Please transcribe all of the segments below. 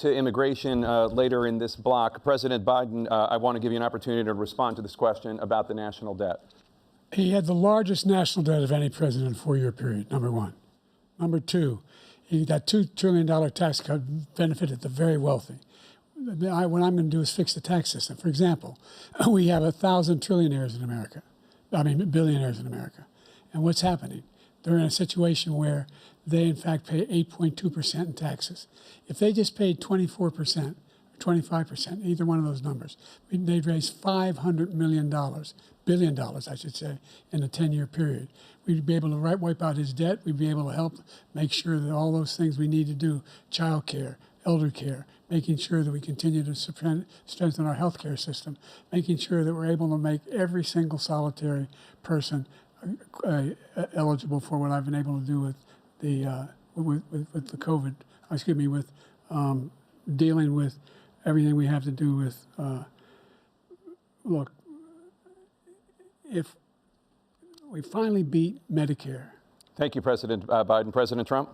To immigration later in this block. President Biden, I want to give you an opportunity to respond to this question about the national debt. He had the largest national debt of any president in a 4-year period, number one. Number two, that $2 trillion tax cut benefited the very wealthy. What I'm going to do is fix the tax system. For example, we have 1,000 trillionaires in America. Billionaires in America. And what's happening? They're in a situation where they, in fact, pay 8.2% in taxes. If they just paid 24%, 25%, either one of those numbers, they'd raise $500 billion, I should say, in a 10-year period. We'd be able to wipe out his debt. We'd be able to help make sure that all those things we need to do, child care, elder care, making sure that we continue to strengthen our healthcare system, making sure that we're able to make every single solitary person eligible for what I've been able to do with the with the COVID. With dealing with everything we have to do with. Look, if we finally beat Medicare. Thank you, President Biden. President Trump?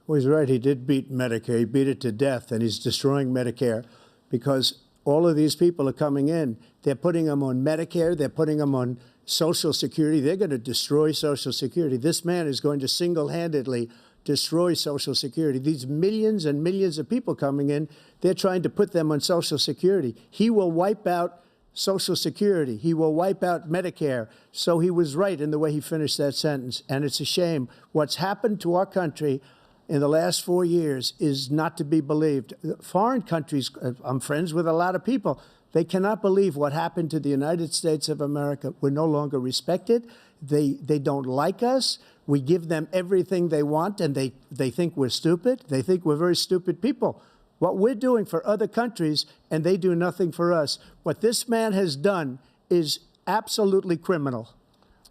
Well, he's right. He did beat Medicare. He beat it to death, and he's destroying Medicare because all of these people are coming in. They're putting them on Medicare. They're putting them on Social Security. They're going to destroy Social Security. This man is going to single-handedly destroy Social Security. These millions and millions of people coming in, they're trying to put them on Social Security. He will wipe out Social Security. He will wipe out Medicare. So he was right in the way he finished that sentence. And it's a shame. What's happened to our country in the last 4 years is not to be believed. Foreign countries, I'm friends with a lot of people, they cannot believe what happened to the United States of America. We're no longer respected. They don't like us. We give them everything they want, and they think we're stupid. They think we're very stupid people. What we're doing for other countries, and they do nothing for us. What this man has done is absolutely criminal.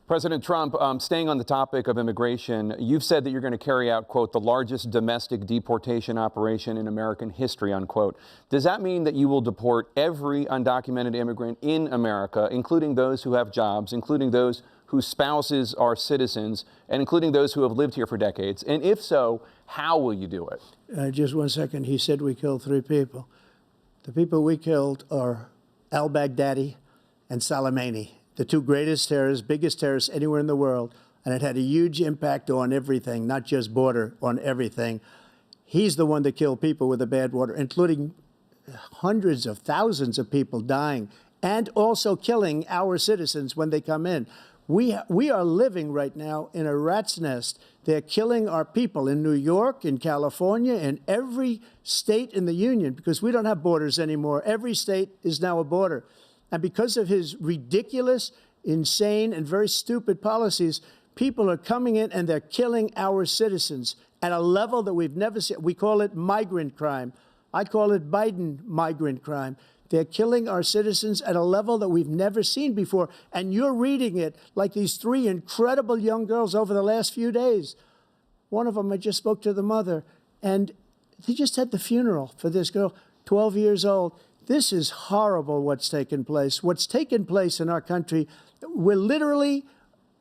President Trump, staying on the topic of immigration, you've said that you're going to carry out, quote, the largest domestic deportation operation in American history, unquote. Does that mean that you will deport every undocumented immigrant in America, including those who have jobs, including those whose spouses are citizens, and including those who have lived here for decades? And if so, how will you do it? Just 1 second. He said we killed 3 people. The people we killed are al-Baghdadi and Soleimani, the 2 greatest terrorists, biggest terrorists anywhere in the world. And it had a huge impact on everything, not just border, on everything. He's the one that killed people with the bad water, including hundreds of thousands of people dying, and also killing our citizens when they come in. We are living right now in a rat's nest. They're killing our people in New York, in California, in every state in the union, because we don't have borders anymore. Every state is now a border. And because of his ridiculous, insane, and very stupid policies, people are coming in and they're killing our citizens at a level that we've never seen. We call it migrant crime. I call it Biden migrant crime. They're killing our citizens at a level that we've never seen before. And you're reading it like these 3 incredible young girls over the last few days. One of them, I just spoke to the mother, and they just had the funeral for this girl, 12 years old. This is horrible what's taken place. What's taken place in our country, we're literally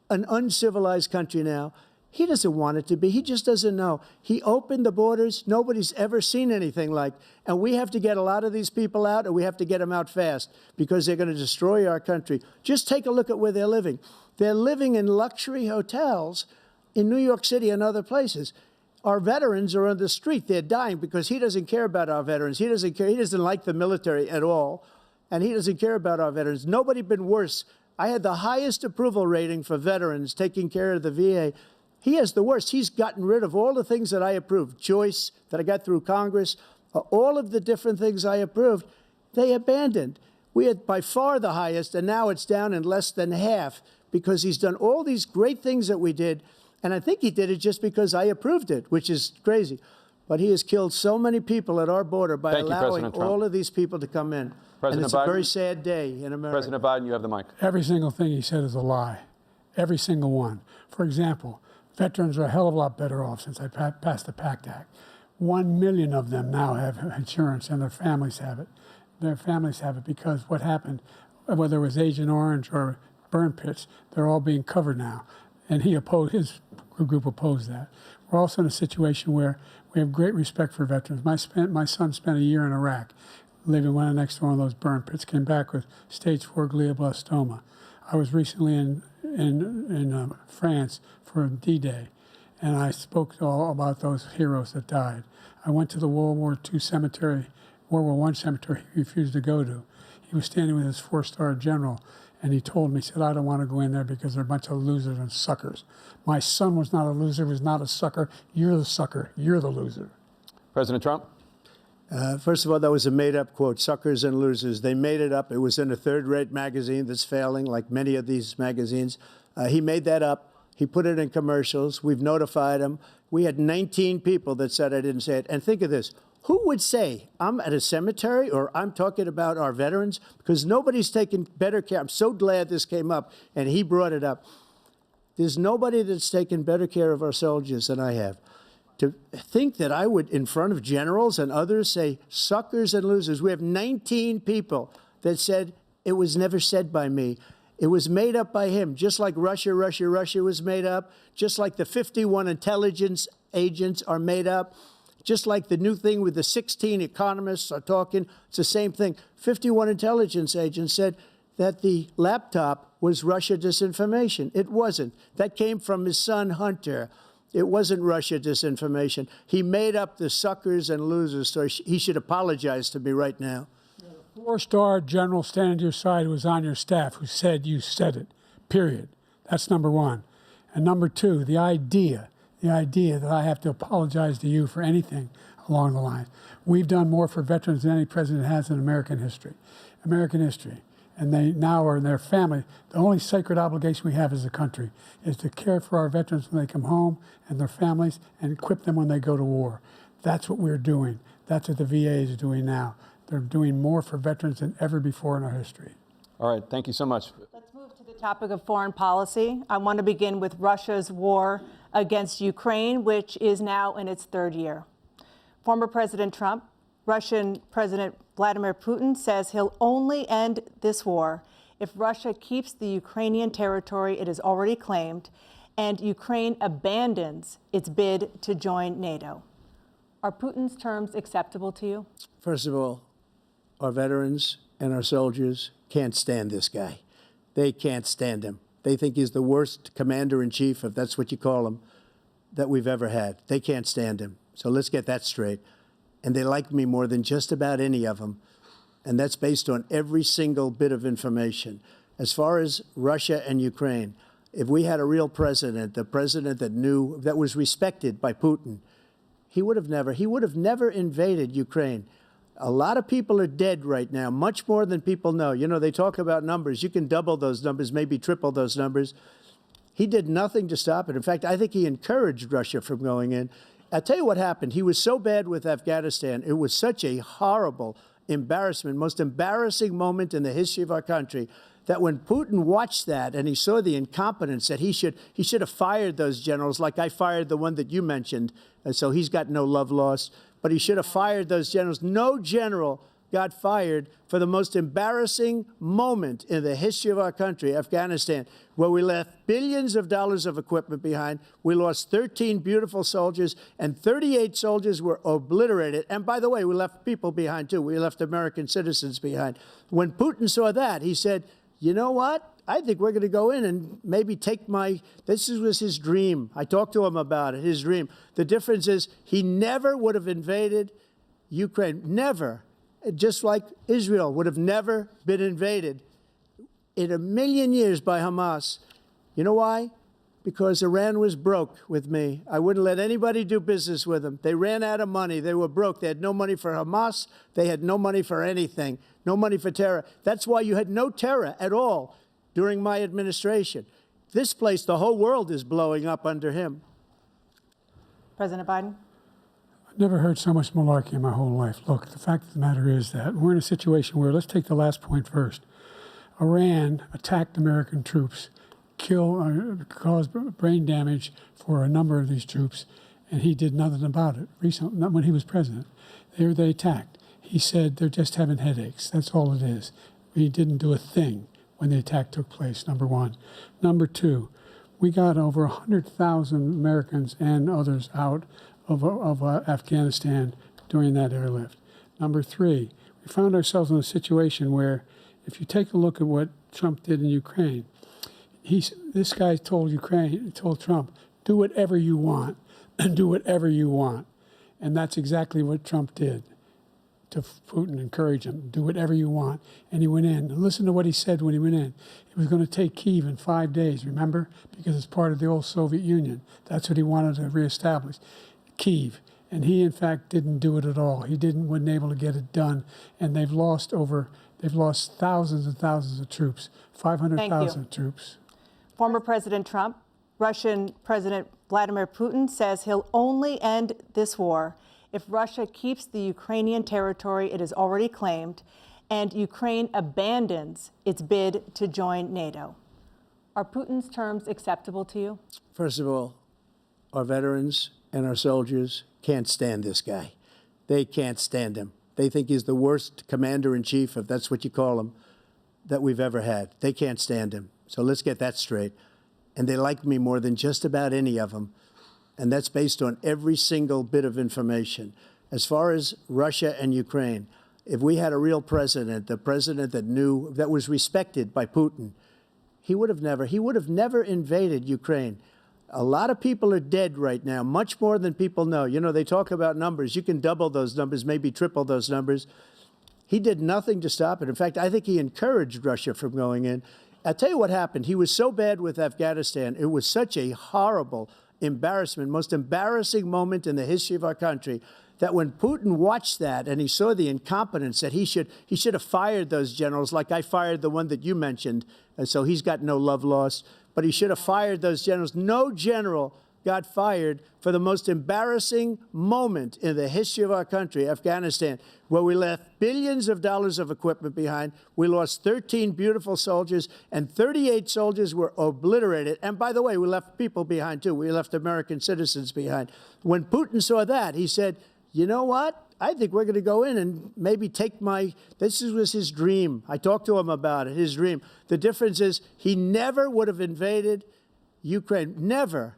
an uncivilized country now. He doesn't want it to be. He just doesn't know. He opened the borders. Nobody's ever seen anything like. And we have to get a lot of these people out, and we have to get them out fast because they're going to destroy our country. Just take a look at where they're living. They're living in luxury hotels in New York City and other places. Our veterans are on the street. They're dying because he doesn't care about our veterans. He doesn't care. He doesn't like the military at all, and he doesn't care about our veterans. Nobody been worse. I had the highest approval rating for veterans taking care of the VA. He has the worst. He's gotten rid of all the things that I approved. Choice that I got through Congress, all of the different things I approved, they abandoned. We had by far the highest, and now it's down in less than half because he's done all these great things that we did. And I think he did it just because I approved it, which is crazy. But he has killed so many people at our border by allowing all of these people to come in. And it's a very sad day in America. President Biden, you have the mic. Every single thing he said is a lie. Every single one. For example, veterans are a hell of a lot better off since I passed the PACT Act. 1 million of them now have insurance, and their families have it. Their families have it because what happened, whether it was Agent Orange or burn pits, they're all being covered now. And his group opposed that. We're also in a situation where We have great respect for veterans. My son spent a year in Iraq, living right next to one of those burn pits, came back with stage 4 glioblastoma. I was recently in France for D-Day, and I spoke all about those heroes that died. I went to the World War II cemetery, World War I cemetery he refused to go to. He was standing with his 4-star general, and he told me, he said, I don't want to go in there because they're a bunch of losers and suckers. My son was not a loser, was not a sucker. You're the sucker. You're the loser. President Trump? First of all, that was a made-up quote, suckers and losers. They made it up. It was in a third-rate magazine that's failing, like many of these magazines. He made that up. He put it in commercials. We've notified him. We had 19 people that said I didn't say it. And think of this. Who would say I'm at a cemetery or I'm talking about our veterans? Because nobody's taken better care. I'm so glad this came up, and he brought it up. There's nobody that's taken better care of our soldiers than I have. To think that I would, in front of generals and others, say suckers and losers. We have 19 people that said it was never said by me. It was made up by him, just like Russia was made up, just like the 51 intelligence agents are made up, just like the new thing with the 16 economists are talking. It's the same thing. 51 intelligence agents said that the laptop was Russia disinformation. It wasn't. That came from his son, Hunter. It wasn't Russia disinformation. He made up the suckers and losers story. He should apologize to me right now. 4-star general standing to your side who was on your staff who said you said it, period. That's number one. And number two, the idea that I have to apologize to you for anything along the line. We've done more for veterans than any president has in American history. And they now are in their family. The only sacred obligation we have as a country is to care for our veterans when they come home and their families and equip them when they go to war. That's what we're doing. That's what the VA is doing now. They're doing more for veterans than ever before in our history. All right, thank you so much. Let's move to the topic of foreign policy. I want to begin with Russia's war against Ukraine, which is now in its 3rd year. Former President Trump, Russian President Vladimir Putin says he'll only end this war if Russia keeps the Ukrainian territory it has already claimed and Ukraine abandons its bid to join NATO. Are Putin's terms acceptable to you? First of all, our veterans and our soldiers can't stand this guy. They can't stand him. They think he's the worst commander-in-chief, if that's what you call him, that we've ever had. They can't stand him. So let's get that straight. And they like me more than just about any of them. And that's based on every single bit of information. As far as Russia and Ukraine, if we had a real president, the president that knew, that was respected by Putin, he would have never invaded Ukraine. A lot of people are dead right now, much more than people know. You know, they talk about numbers. You can double those numbers, maybe triple those numbers. He did nothing to stop it. In fact, I think he encouraged Russia from going in. I'll tell you what happened. He was so bad with Afghanistan. It was such a horrible embarrassment, most embarrassing moment in the history of our country, that when Putin watched that and he saw the incompetence, that he should have fired those generals, like I fired the one that you mentioned. And so he's got no love lost, but he should have fired those generals. No general got fired for the most embarrassing moment in the history of our country, Afghanistan, where we left billions of dollars of equipment behind. We lost 13 beautiful soldiers, and 38 soldiers were obliterated. And by the way, we left people behind, too. We left American citizens behind. When Putin saw that, he said, you know what? I think we're going to go in and maybe take this was his dream. I talked to him about it, his dream. The difference is he never would have invaded Ukraine, never. Just like Israel would have never been invaded in a million years by Hamas. You know why? Because Iran was broke with me. I wouldn't let anybody do business with them. They ran out of money. They were broke. They had no money for Hamas. They had no money for anything, no money for terror. That's why you had no terror at all during my administration. This place, the whole world is blowing up under him. President Biden? I've never heard so much malarkey in my whole life. Look, the fact of the matter is that we're in a situation where, let's take the last point first. Iran attacked American troops, caused brain damage for a number of these troops, and he did nothing about it. Recently, not when he was president. They attacked. He said they're just having headaches. That's all it is. He didn't do a thing when the attack took place, number one. Number two, we got over 100,000 Americans and others out of Afghanistan during that airlift. Number three, we found ourselves in a situation where, if you take a look at what Trump did in Ukraine, this guy told Trump, do whatever you want, and do whatever you want. And that's exactly what Trump did to Putin, encourage him, do whatever you want. And he went in. And listen to what he said when he went in. He was going to take Kyiv in 5 days, remember? Because it's part of the old Soviet Union. That's what he wanted to reestablish, Kyiv. And he, in fact, didn't do it at all. He wasn't able to get it done. And they've lost thousands and thousands of troops, 500,000 troops. Former President Trump, Russian President Vladimir Putin says he'll only end this war if Russia keeps the Ukrainian territory it has already claimed and Ukraine abandons its bid to join NATO. Are Putin's terms acceptable to you? First of all, our veterans and our soldiers can't stand this guy. They can't stand him. They think he's the worst commander-in-chief, if that's what you call him, that we've ever had. They can't stand him. So let's get that straight. And they like me more than just about any of them. And that's based on every single bit of information. As far as Russia and Ukraine, if we had a real president, the president that was respected by Putin, he would have never invaded Ukraine. A lot of people are dead right now, much more than people know. You know, they talk about numbers. You can double those numbers, maybe triple those numbers. He did nothing to stop it. In fact, I think he encouraged Russia from going in. I'll tell you what happened. He was so bad with Afghanistan. It was such a horrible embarrassment, most embarrassing moment in the history of our country, that when Putin watched that and he saw the incompetence, that he should have fired those generals, like I fired the one that you mentioned, and so he's got no love lost, but he should have fired those generals. No general got fired for the most embarrassing moment in the history of our country, Afghanistan, where we left billions of dollars of equipment behind. We lost 13 beautiful soldiers, and 38 soldiers were obliterated. And by the way, we left people behind, too. We left American citizens behind. When Putin saw that, he said, you know what? I think we're going to go in and maybe take this was his dream. I talked to him about it, his dream. The difference is he never would have invaded Ukraine, never.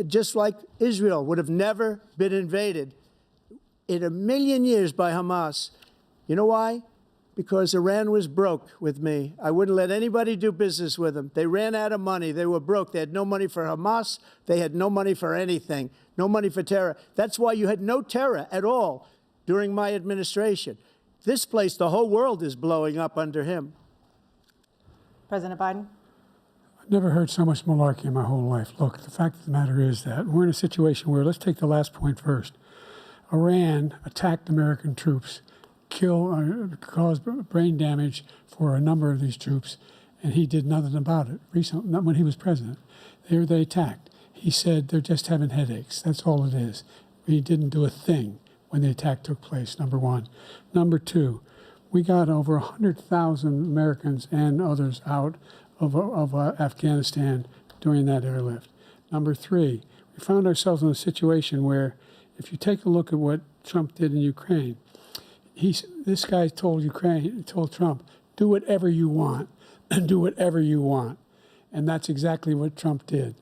Just like Israel would have never been invaded in a million years by Hamas. You know why? Because Iran was broke with me. I wouldn't let anybody do business with them. They ran out of money. They were broke. They had no money for Hamas. They had no money for anything, no money for terror. That's why you had no terror at all during my administration. This place, the whole world is blowing up under him. President Biden? I've never heard so much malarkey in my whole life. Look, the fact of the matter is that we're in a situation where, let's take the last point first. Iran attacked American troops, caused brain damage for a number of these troops, and he did nothing about it. Recently, not when he was president. They attacked. He said they're just having headaches. That's all it is. He didn't do a thing when the attack took place, number one. Number two, we got over 100,000 Americans and others out of Afghanistan during that airlift. Number three, we found ourselves in a situation where, if you take a look at what Trump did in Ukraine, this guy told Trump, do whatever you want, and do whatever you want. And that's exactly what Trump did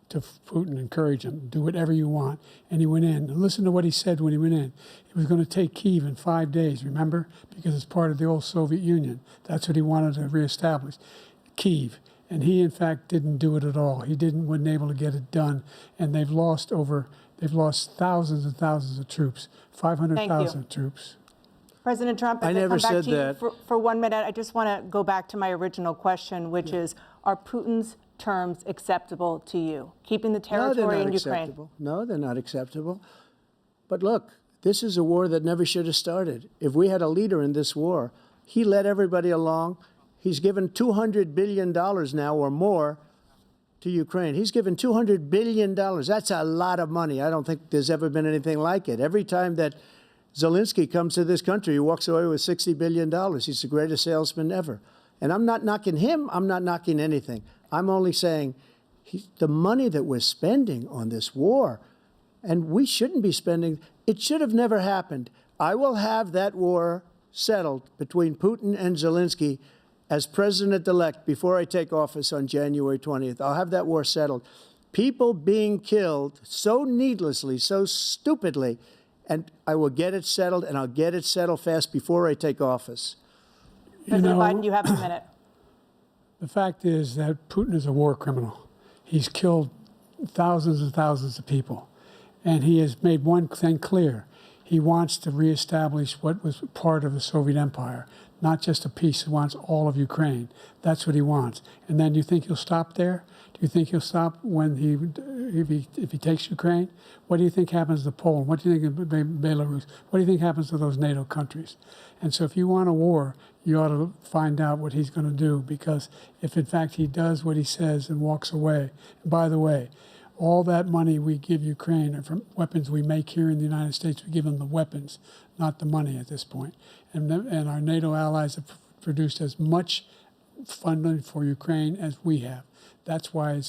to Putin, encourage him, do whatever you want. And he went in. And listen to what he said when he went in. He was going to take Kyiv in 5 days, remember? Because it's part of the old Soviet Union. That's what he wanted to reestablish, Kyiv. And he, in fact, didn't do it at all. He wasn't able to get it done. And they've lost thousands and thousands of troops, 500,000 troops. President Trump, I never said that. For 1 minute, I just want to go back to my original question, which is, are Putin's terms acceptable to you? Keeping the territory in Ukraine? No, they're not acceptable. But look, this is a war that never should have started. If we had a leader in this war, he led everybody along. He's given $200 billion now or more to Ukraine. He's given $200 billion. That's a lot of money. I don't think there's ever been anything like it. Every time that Zelensky comes to this country, he walks away with $60 billion. He's the greatest salesman ever. And I'm not knocking him. I'm not knocking anything. I'm only saying the money that we're spending on this war, and we shouldn't be spending, it should have never happened. I will have that war settled between Putin and Zelensky as president-elect before I take office on January 20th. I'll have that war settled. people being killed so needlessly, so stupidly, and I will get it settled, and I'll get it settled fast before I take office. President Biden, you have a minute. The fact is that Putin is a war criminal. He's killed thousands and thousands of people. And he has made one thing clear. He wants to reestablish what was part of the Soviet Empire, not just a piece. He wants all of Ukraine. That's what he wants. And then do you think he'll stop there? Do you think he'll stop when if he takes Ukraine? What do you think happens to Poland? What do you think of Belarus? What do you think happens to those NATO countries? And so if you want a war, you ought to find out what he's going to do, because if in fact he does what he says and walks away, and by the way, all that money we give Ukraine are from weapons we make here in the United States. We give them the weapons, not the money at this point. And our NATO allies have produced as much funding for Ukraine as we have. That's why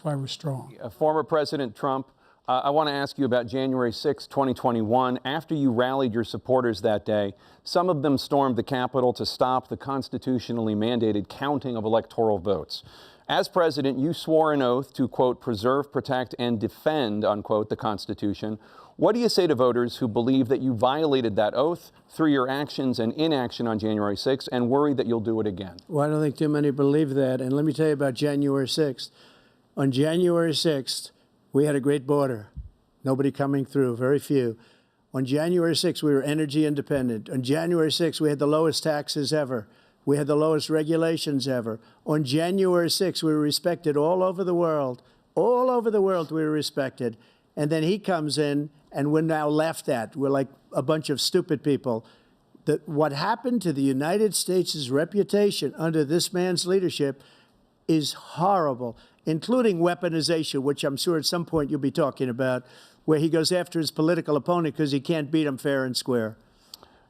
we're strong. Former President Trump, I want to ask you about January 6, 2021. After you rallied your supporters that day, some of them stormed the Capitol to stop the constitutionally mandated counting of electoral votes. As president, you swore an oath to, quote, preserve, protect, and defend, unquote, the Constitution. What do you say to voters who believe that you violated that oath through your actions and inaction on January 6th and worry that you'll do it again? Well, I don't think too many believe that. And let me tell you about January 6th. On January 6th, we had a great border. Nobody coming through, very few. On January 6th, we were energy independent. On January 6th, we had the lowest taxes ever. We had the lowest regulations ever. On January 6th, we were respected all over the world. All over the world, we were respected. And then he comes in, and we're now laughed at. We're like a bunch of stupid people. What happened to the United States' reputation under this man's leadership is horrible, including weaponization, which I'm sure at some point you'll be talking about, where he goes after his political opponent because he can't beat him fair and square.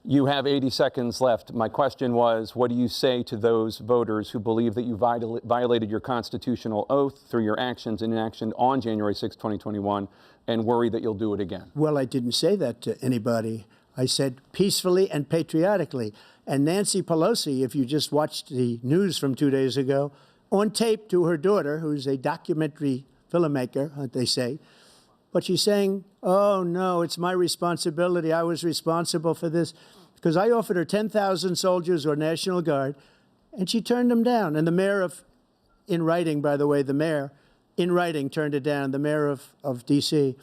You have 80 seconds left. My question was, what do you say to those voters who believe that you violated your constitutional oath through your actions and inaction on January 6, 2021, and worry that you'll do it again? Well, I didn't say that to anybody. I said peacefully and patriotically. And Nancy Pelosi, if you just watched the news from 2 days ago, on tape to her daughter, who's a documentary filmmaker, they say, but she's saying, oh, no, it's my responsibility. I was responsible for this. Because I offered her 10,000 soldiers or National Guard, and she turned them down. And the mayor in writing, by the way, the mayor, in writing, turned it down, the mayor of D.C.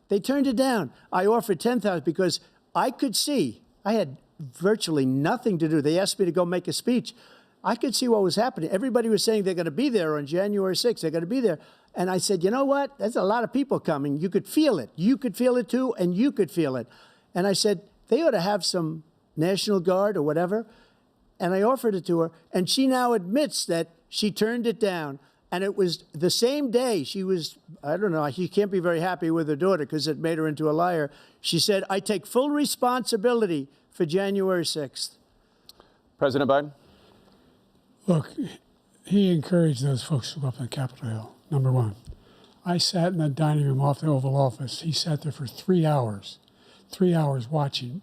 They turned it down. I offered 10,000 because I could see, I had virtually nothing to do. They asked me to go make a speech. I could see what was happening. Everybody was saying they're going to be there on January 6th. They're going to be there. And I said, you know what? There's a lot of people coming. You could feel it. You could feel it, too, and you could feel it. And I said, they ought to have some National Guard or whatever. And I offered it to her. And she now admits that she turned it down. And it was the same day she was, I don't know, she can't be very happy with her daughter because it made her into a liar. She said, I take full responsibility for January 6th. President Biden? Look, he encouraged those folks to go up on Capitol Hill, number one. I sat in the dining room off the Oval Office. He sat there for 3 hours watching,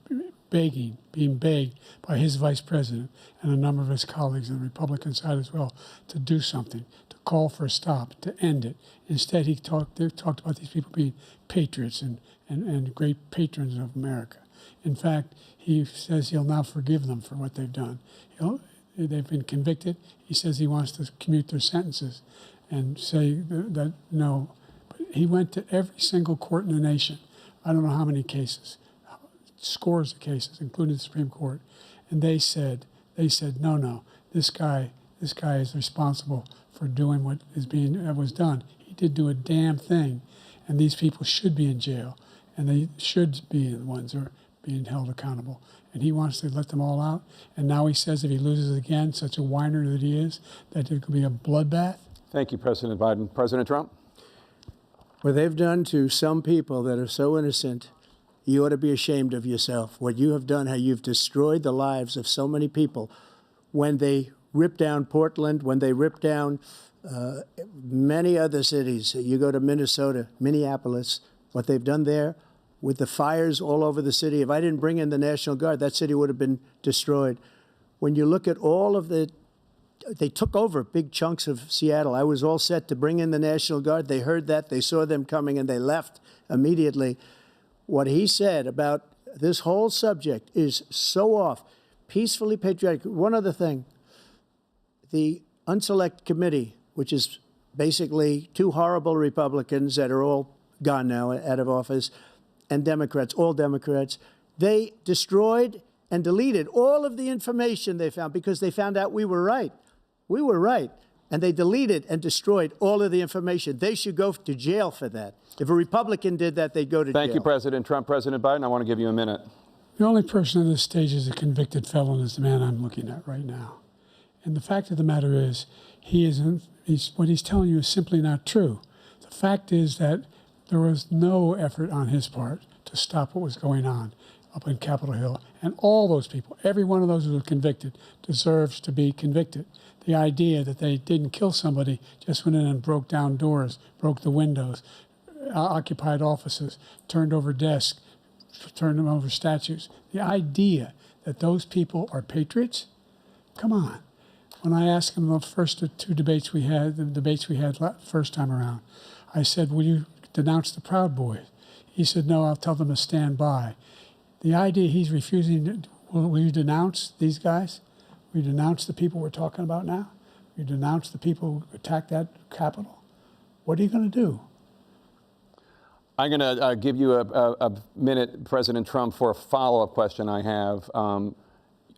begging, being begged by his vice president and a number of his colleagues on the Republican side as well to do something, to call for a stop, to end it. Instead, they talked about these people being patriots and great patrons of America. In fact, he says he'll now forgive them for what they've done. They've been convicted. He says he wants to commute their sentences and say that no. But he went to every single court in the nation. I don't know how many cases, scores of cases, including the Supreme Court. And they said, no, this guy is responsible for doing what was done. He did do a damn thing. And these people should be in jail. And they should be the ones who are being held accountable. And he wants to let them all out. And now he says if he loses again, such a whiner that he is, that it could be a bloodbath. Thank you, President Biden. President Trump? What they've done to some people that are so innocent, you ought to be ashamed of yourself. What you have done, how you've destroyed the lives of so many people. When they ripped down Portland, when they ripped down many other cities, you go to Minnesota, Minneapolis, what they've done there, with the fires all over the city. If I didn't bring in the National Guard, that city would have been destroyed. When you look at all of the they took over big chunks of Seattle. I was all set to bring in the National Guard. They heard that. They saw them coming, and they left immediately. What he said about this whole subject is so off. Peacefully patriotic. One other thing. The Unselect Committee, which is basically two horrible Republicans that are all gone now, out of office, and Democrats, all Democrats, they destroyed and deleted all of the information they found because they found out we were right. We were right. And they deleted and destroyed all of the information. They should go to jail for that. If a Republican did that, they'd go to jail. Thank you, President Trump. President Biden, I want to give you a minute. The only person on this stage is a convicted felon is the man I'm looking at right now. And the fact of the matter is, what he's telling you is simply not true. The fact is that there was no effort on his part to stop what was going on up in Capitol Hill. And all those people, every one of those who were convicted, deserves to be convicted. The idea that they didn't kill somebody, just went in and broke down doors, broke the windows, occupied offices, turned over desks, turned them over statues. The idea that those people are patriots? Come on. When I asked him the first two debates we had, the debates we had first time around, I said, will you denounce the Proud Boys? He said, no, I'll tell them to stand by. The idea he's refusing, will you denounce these guys? Will you denounce the people we're talking about now? Will you denounce the people who attacked that Capitol? What are you going to do? I'm going to give you a minute, President Trump, for a follow-up question I have.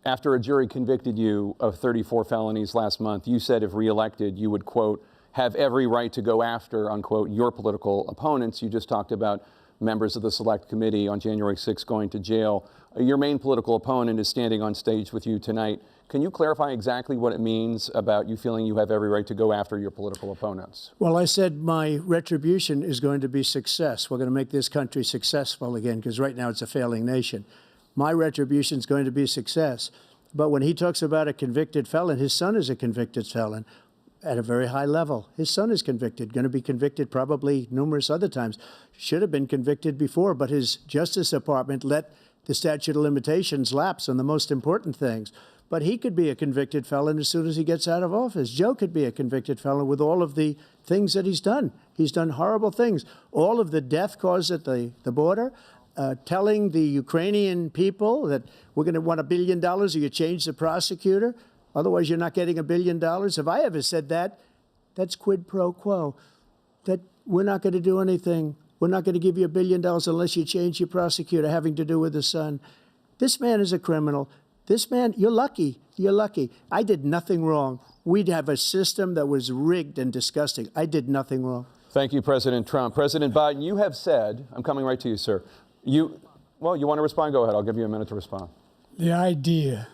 After a jury convicted you of 34 felonies last month, you said if reelected, you would, quote, have every right to go after, unquote, your political opponents. You just talked about members of the Select Committee on January 6th going to jail. Your main political opponent is standing on stage with you tonight. Can you clarify exactly what it means about you feeling you have every right to go after your political opponents? Well, I said my retribution is going to be success. We're going to make this country successful again, because right now it's a failing nation. My retribution is going to be success. But when he talks about a convicted felon, his son is a convicted felon at a very high level. His son is convicted, going to be convicted probably numerous other times. Should have been convicted before, but his Justice Department let the statute of limitations lapse on the most important things. But he could be a convicted felon as soon as he gets out of office. Joe could be a convicted felon with all of the things that he's done. He's done horrible things. All of the death caused at the border, telling the Ukrainian people that we're going to want $1 billion or you change the prosecutor. Otherwise, you're not getting $1 billion. If I ever said that, that's quid pro quo. That we're not going to do anything. We're not going to give you $1 billion unless you change your prosecutor having to do with the son. This man is a criminal. This man, you're lucky. You're lucky. I did nothing wrong. We'd have a system that was rigged and disgusting. I did nothing wrong. Thank you, President Trump. President Biden, you have said, I'm coming right to you, sir. You want to respond? Go ahead. I'll give you a minute to respond. The idea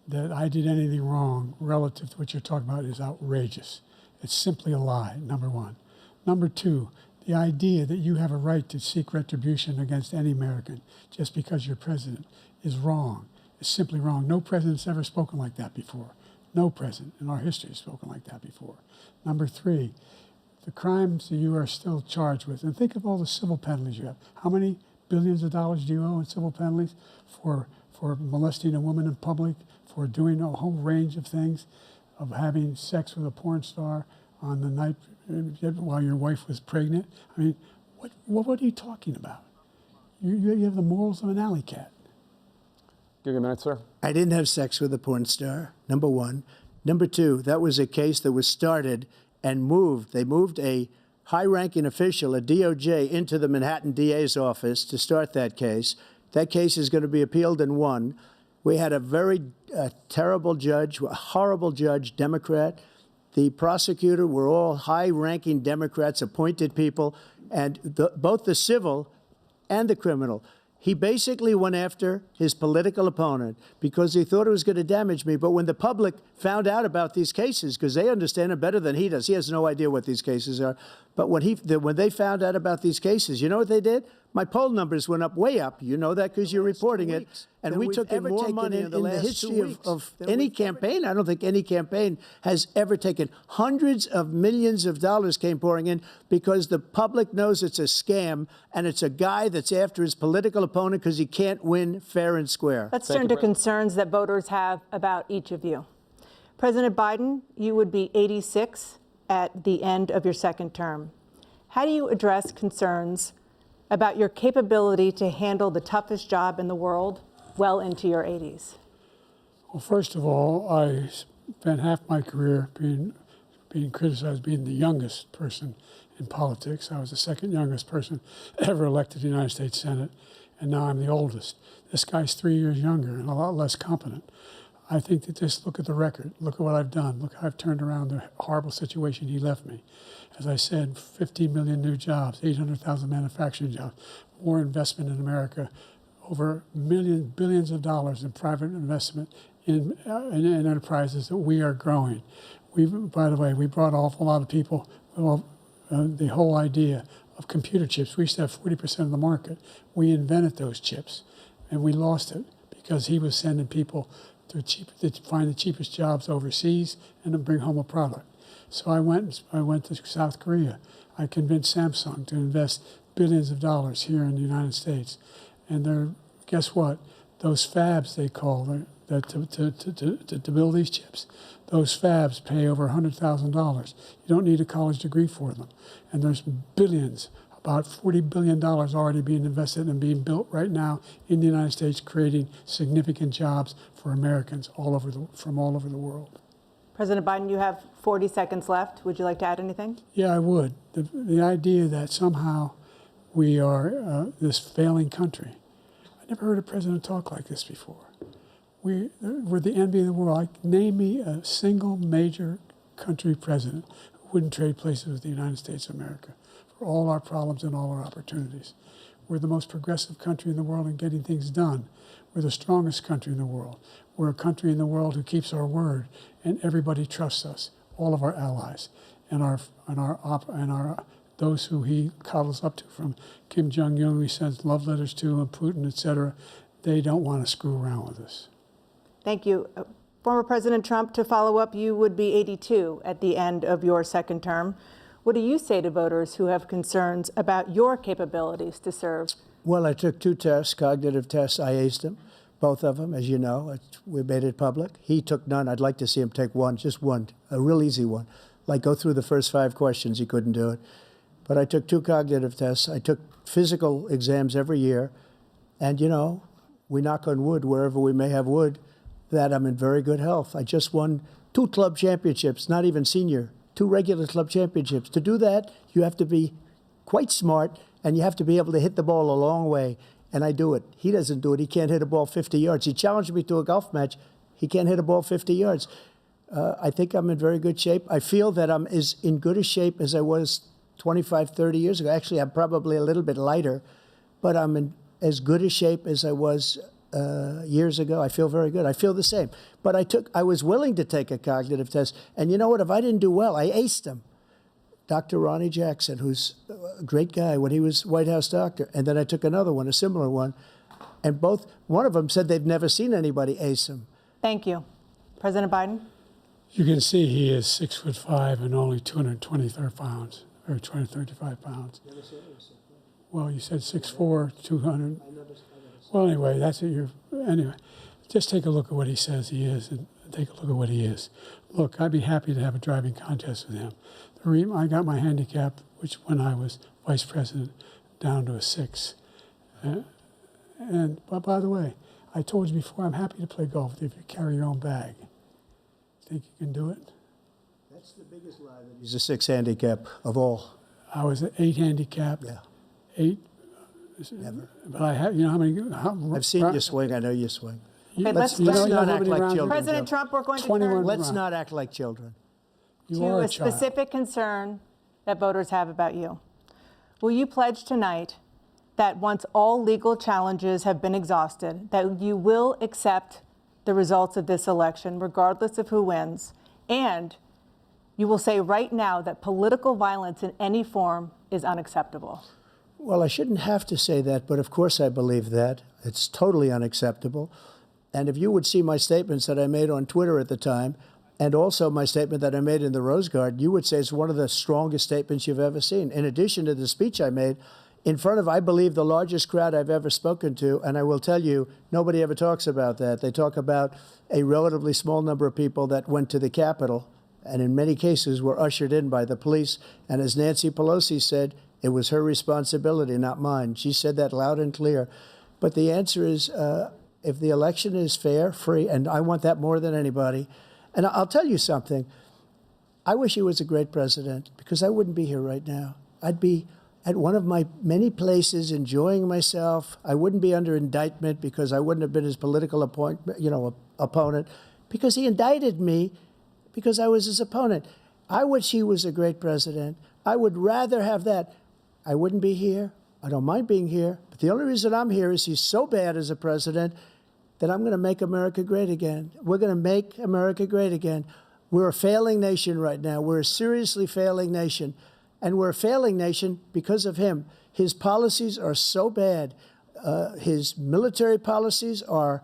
that I did anything wrong relative to what you're talking about is outrageous. It's simply a lie, number one. Number two, the idea that you have a right to seek retribution against any American just because you're president is wrong. It's simply wrong. No president's ever spoken like that before. No president in our history has spoken like that before. Number three, the crimes that you are still charged with, and think of all the civil penalties you have. How many billions of dollars do you owe in civil penalties for molesting a woman in public, for doing a whole range of things, of having sex with a porn star on the night while your wife was pregnant? I mean, what are you talking about? You have the morals of an alley cat. Give you a minute, sir. I didn't have sex with a porn star, number one. Number two, that was a case that was started and moved. They moved a high-ranking official, a DOJ, into the Manhattan DA's office to start that case. That case is going to be appealed and won. We had a very terrible judge, a horrible judge, Democrat. The prosecutor were all high-ranking Democrats, appointed people, and both the civil and the criminal. He basically went after his political opponent because he thought it was going to damage me. But when the public found out about these cases, because they understand it better than he does, he has no idea what these cases are. But when they found out about these cases, you know what they did? My poll numbers went up, way up. You know that because you're reporting it. And we took in more money in the history of any campaign. I don't think any campaign has ever taken. Hundreds of millions of dollars came pouring in because the public knows it's a scam and it's a guy that's after his political opponent because he can't win fair and square. Let's turn to concerns that voters have about each of you. President Biden, you would be 86 at the end of your second term. How do you address concerns about your capability to handle the toughest job in the world well into your 80s? Well, first of all, I spent half my career being criticized being the youngest person in politics. I was the second youngest person ever elected to the United States Senate, and now I'm the oldest. This guy's 3 years younger and a lot less competent. I think that just look at the record. Look at what I've done. Look how I've turned around the horrible situation he left me. As I said, 15 million new jobs, 800,000 manufacturing jobs, more investment in America, over billions of dollars in private investment in enterprises that we are growing. By the way, we brought an awful lot of people, the whole idea of computer chips. We used to have 40% of the market. We invented those chips, and we lost it because he was sending people to find the cheapest jobs overseas and to bring home a product. So I went to South Korea. I convinced Samsung to invest billions of dollars here in the United States. And guess what? Those fabs, they call to build these chips, those fabs pay over $100,000. You don't need a college degree for them. And there's billions, about $40 billion already being invested and being built right now in the United States, creating significant jobs for Americans from all over the world. President Biden, you have 40 seconds left. Would you like to add anything? Yeah, I would. The idea that somehow we are this failing country. I never heard a president talk like this before. We're the envy of the world. Name me a single major country president who wouldn't trade places with the United States of America for all our problems and all our opportunities. We're the most progressive country in the world in getting things done. We're the strongest country in the world. We're a country in the world who keeps our word, and everybody trusts us, all of our allies, and those who he coddles up to, from Kim Jong-un, he sends love letters to, and Putin, etc. They don't want to screw around with us. Thank you. Former President Trump, to follow up, you would be 82 at the end of your second term. What do you say to voters who have concerns about your capabilities to serve? Well, I took 2 tests, cognitive tests. I aced them, both of them, as you know. We made it public. He took none. I'd like to see him take one, just one, a real easy one. Like go through the first 5 questions. He couldn't do it. But I took 2 cognitive tests. I took physical exams every year. And, you know, we knock on wood wherever we may have wood, that I'm in very good health. I just won 2 club championships, not even senior, 2 regular club championships. To do that, you have to be quite smart, and you have to be able to hit the ball a long way. And I do it. He doesn't do it. He can't hit a ball 50 yards. He challenged me to a golf match. He can't hit a ball 50 yards. I think I'm in very good shape. I feel that I'm as in good a shape as I was 25, 30 years ago. Actually, I'm probably a little bit lighter, but I'm in as good a shape as I was years ago. I feel very good. I feel the same. But I was willing to take a cognitive test. And you know what? If I didn't do well, I aced them. Dr. Ronnie Jackson, who's a great guy when he was White House doctor. And then I took another one, a similar one. And one of them said they've never seen anybody ace him. Thank you. President Biden? You can see he is 6'5" and only 223 pounds, or 235 pounds. Well, you said 6'4", 200. Well, anyway, that's it. Anyway, just take a look at what he says he is, and take a look at what he is. Look, I'd be happy to have a driving contest with him. I got my handicap, which when I was vice president, down to a 6. But by the way, I told you before, I'm happy to play golf with you if you carry your own bag. Think you can do it? That's the biggest lie. He's a 6 handicap of all. I was an 8 handicap. Yeah. 8. Never. But I have, you know how many? I've seen you swing. I know you swing. Okay, Let's you know not how act many like rounds- children. President Joe. Trump, we're going to 21 turn Let's not act like children. You to are a a child. specific concern that voters have about you. Will you pledge tonight that once all legal challenges have been exhausted, that you will accept the results of this election, regardless of who wins, and you will say right now that political violence in any form is unacceptable? Well, I shouldn't have to say that, but of course I believe that. It's totally unacceptable. And if you would see my statements that I made on Twitter at the time, and also my statement that I made in the Rose Garden, you would say it's one of the strongest statements you've ever seen. In addition to the speech I made in front of, I believe, the largest crowd I've ever spoken to. And I will tell you, nobody ever talks about that. They talk about a relatively small number of people that went to the Capitol and in many cases were ushered in by the police. And as Nancy Pelosi said, it was her responsibility, not mine. She said that loud and clear. But the answer is, if the election is fair, free, and I want that more than anybody. And I'll tell you something. I wish he was a great president because I wouldn't be here right now. I'd be at one of my many places enjoying myself. I wouldn't be under indictment because I wouldn't have been his political opponent because he indicted me because I was his opponent. I wish he was a great president. I would rather have that. I wouldn't be here. I don't mind being here. But the only reason I'm here is he's so bad as a president that I'm going to make America great again. We're going to make America great again. We're a failing nation right now. We're a seriously failing nation. And we're a failing nation because of him. His policies are so bad. His military policies are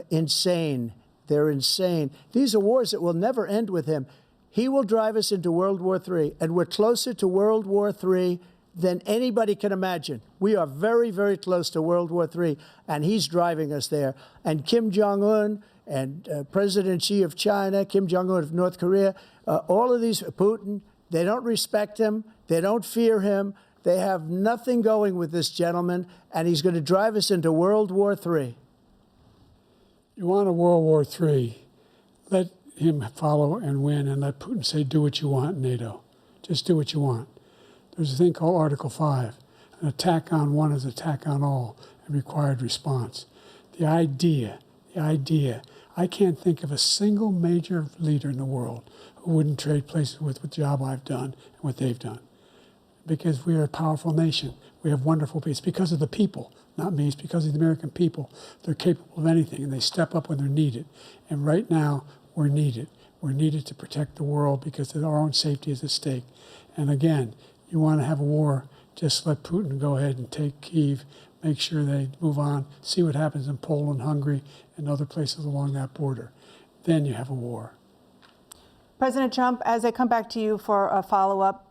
insane. They're insane. These are wars that will never end with him. He will drive us into World War III, and we're closer to World War III than anybody can imagine. We are very, very close to World War III, and he's driving us there. And Kim Jong-un and President Xi of China, Kim Jong-un of North Korea, all of these, Putin, they don't respect him. They don't fear him. They have nothing going with this gentleman, and he's going to drive us into World War III. You want a World War III, let him follow and win, and let Putin say, do what you want, NATO. Just do what you want. There's a thing called Article 5. An attack on one is an attack on all, and required response. The idea, I can't think of a single major leader in the world who wouldn't trade places with the job I've done and what they've done. Because we are a powerful nation. We have wonderful people. It's because of the people, not me. It's because of the American people. They're capable of anything, and they step up when they're needed. And right now, we're needed. We're needed to protect the world because our own safety is at stake. And again, you want to have a war, just let Putin go ahead and take Kyiv, make sure they move on, see what happens in Poland, Hungary, and other places along that border. Then you have a war. President Trump, as I come back to you for a follow-up,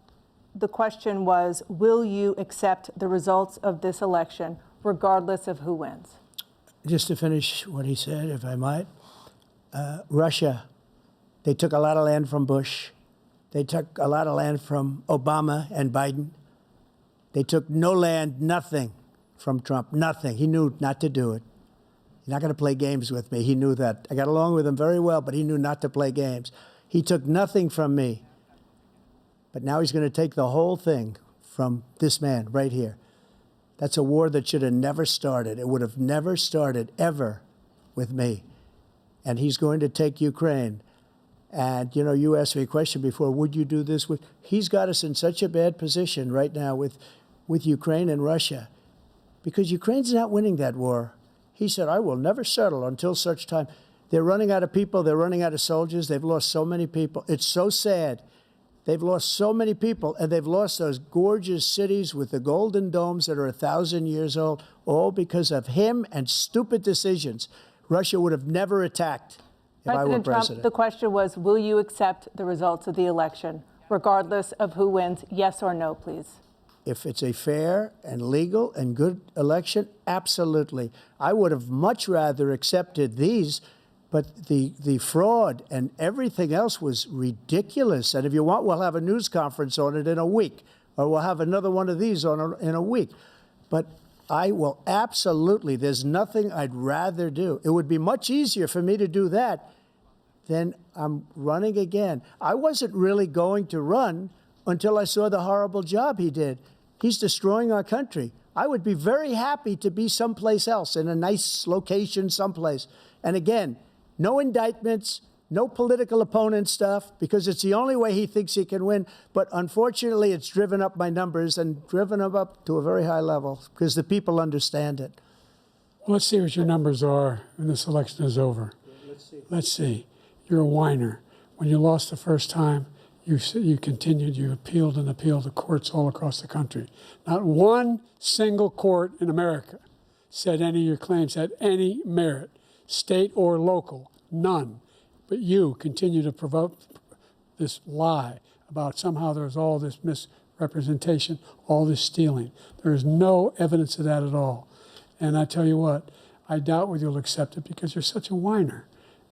the question was, will you accept the results of this election, regardless of who wins? Just to finish what he said, if I might, Russia, they took a lot of land from Bush. They took a lot of land from Obama and Biden. They took no land, nothing from Trump, nothing. He knew not to do it. He's not going to play games with me. He knew that. I got along with him very well, but he knew not to play games. He took nothing from me. But now he's going to take the whole thing from this man right here. That's a war that should have never started. It would have never started, ever, with me. And he's going to take Ukraine. And, you know, you asked me a question before, would you do this? He's got us in such a bad position right now with Ukraine and Russia because Ukraine's not winning that war. He said, I will never settle until such time. They're running out of people. They're running out of soldiers. They've lost so many people. It's so sad. They've lost so many people, and they've lost those gorgeous cities with the golden domes that are 1,000 years old, all because of him and stupid decisions. Russia would have never attacked if I were President Trump, president. the question was, will you accept the results of the election, regardless of who wins? Yes or no, please. If it's a fair and legal and good election, absolutely. I would have much rather accepted these, but the fraud and everything else was ridiculous. And if you want, we'll have a news conference on it in a week, or we'll have another one of these in a week. But I will absolutely, there's nothing I'd rather do. It would be much easier for me to do that than I'm running again. I wasn't really going to run until I saw the horrible job he did. He's destroying our country. I would be very happy to be someplace else, in a nice location someplace. And again, no indictments, no political opponent stuff, because it's the only way he thinks he can win. But unfortunately, it's driven up my numbers and driven them up to a very high level because the people understand it. Well, let's see what your numbers are when this election is over. Let's see. You're a whiner. When you lost the first time, you continued, you appealed and appealed to courts all across the country. Not one single court in America said any of your claims had any merit, state or local, none. But you continue to provoke this lie about somehow there's all this representation, all this stealing. There is no evidence of that at all. And I tell you what, I doubt whether you'll accept it because you're such a whiner.